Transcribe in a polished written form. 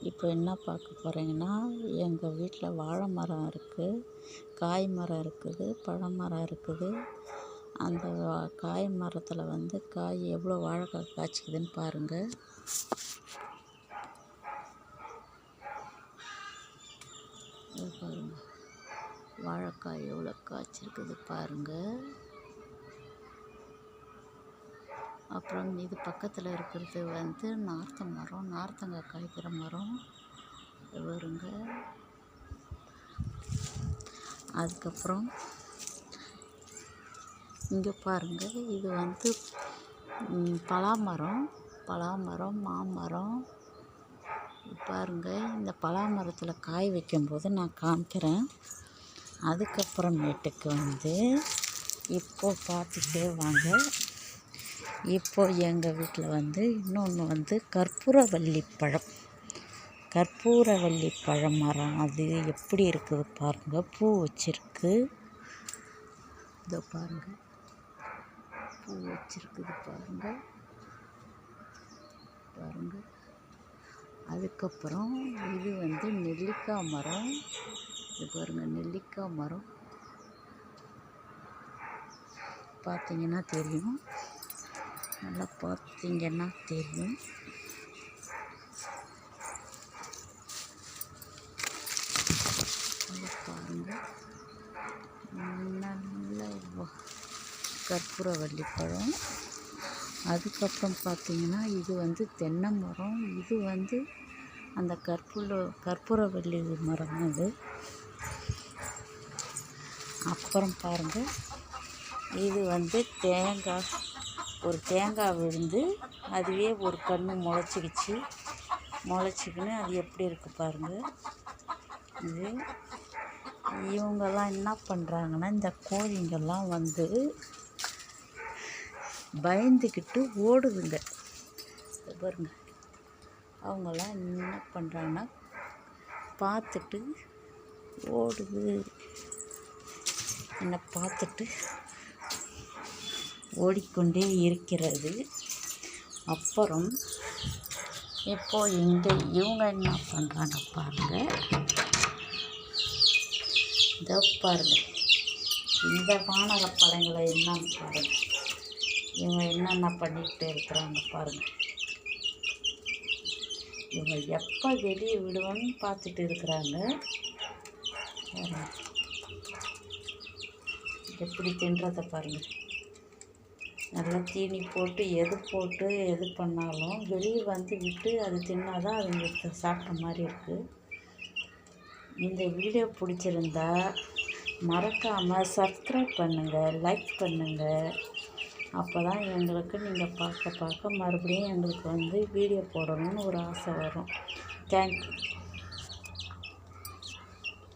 இப்போ என்ன பார்க்க போகிறீங்கன்னா, எங்கள் வீட்டில் வாழை மரம் இருக்குது, காய் மரம் இருக்குது, பழமரம் இருக்குது. அந்த காய் மரத்தில் வந்து காய் எவ்வளோ வாழைக்காய் காய்ச்சிக்குதுன்னு பாருங்கள். பாருங்கள், வாழைக்காய் எவ்வளோ காய்ச்சிருக்குது பாருங்கள். அப்புறம் இது பக்கத்தில் இருக்கிறது வந்து நார்த்தங்காய் காய்க்கிற மரம் வருங்க. அதுக்கப்புறம் இங்கே பாருங்கள், இது வந்து பலாமரம், மாமரம். பாருங்கள், இந்த பலாமரத்தில் காய் வைக்கும்போது நான் காமிக்கிறேன். அதுக்கப்புறமேட்டுக்கு வந்து இப்போது பார்த்துட்டே வாங்க. இப்போ எங்கள் வீட்டில் வந்து இன்னொன்று வந்து கற்பூரவல்லி பழம் மரம். அது எப்படி இருக்குது பாருங்கள், பூ வச்சிருக்கு. இதோ பாருங்கள், பூ வச்சிருக்குது பாருங்கள். அதுக்கப்புறம் இது வந்து நெல்லிக்காய் மரம். இது பாருங்கள், நெல்லிக்காய் மரம் பார்த்தீங்கன்னா தெரியும், நல்லா பார்த்தீங்கன்னா தெரியும். பாருங்கள், நல்ல கற்பூரவல்லி பழம். அதுக்கப்புறம் பார்த்தீங்கன்னா இது வந்து தென்னை மரம். இது வந்து அந்த கற்பூரவல்லி மரம் அது. அப்புறம் பாருங்கள், இது வந்து ஒரு தேங்காய் விழுந்து அதுவே ஒரு கன்று முளைச்சிக்கின்னு அது எப்படி இருக்குது பாருங்கள். இது இவங்கெல்லாம் என்ன பண்ணுறாங்கன்னா, இந்த கோழிங்கெல்லாம் வந்து பயந்துக்கிட்டு ஓடுதுங்க பாருங்க. அவங்கெல்லாம் என்ன பண்ணுறாங்கன்னா, பார்த்துட்டு ஓடுது, என்னை பார்த்துட்டு ஓடிக்கொண்டே இருக்கிறது. அப்புறம் இப்போது இவங்க என்ன பண்ணுறாங்க பாருங்கள். இதோ பாருங்கள், இந்த வானர பழங்களை என்னன்னு பாருங்கள். இவங்க என்னென்ன பண்ணிக்கிட்டு இருக்கிறாங்க பாருங்கள். இவங்க எப்போ வெளியே விடுவான்னு பார்த்துட்டு இருக்கிறாங்க. எப்படி தின்றதை பாருங்கள். நல்லா தீனி போட்டு எது பண்ணாலும் வெளியே வந்து விட்டு அது தின்னாதான் அதுங்களுக்கு சாப்பிட்ட மாதிரி இருக்குது. இந்த வீடியோ பிடிச்சிருந்தா மறக்காமல் சப்ஸ்கிரைப் பண்ணுங்கள், லைக் பண்ணுங்கள். அப்போ தான் எங்களுக்கு நீங்கள் பார்க்க மறுபடியும் எங்களுக்கு வந்து வீடியோ போடணும்னு ஒரு ஆசை வரும். தேங்க்யூ.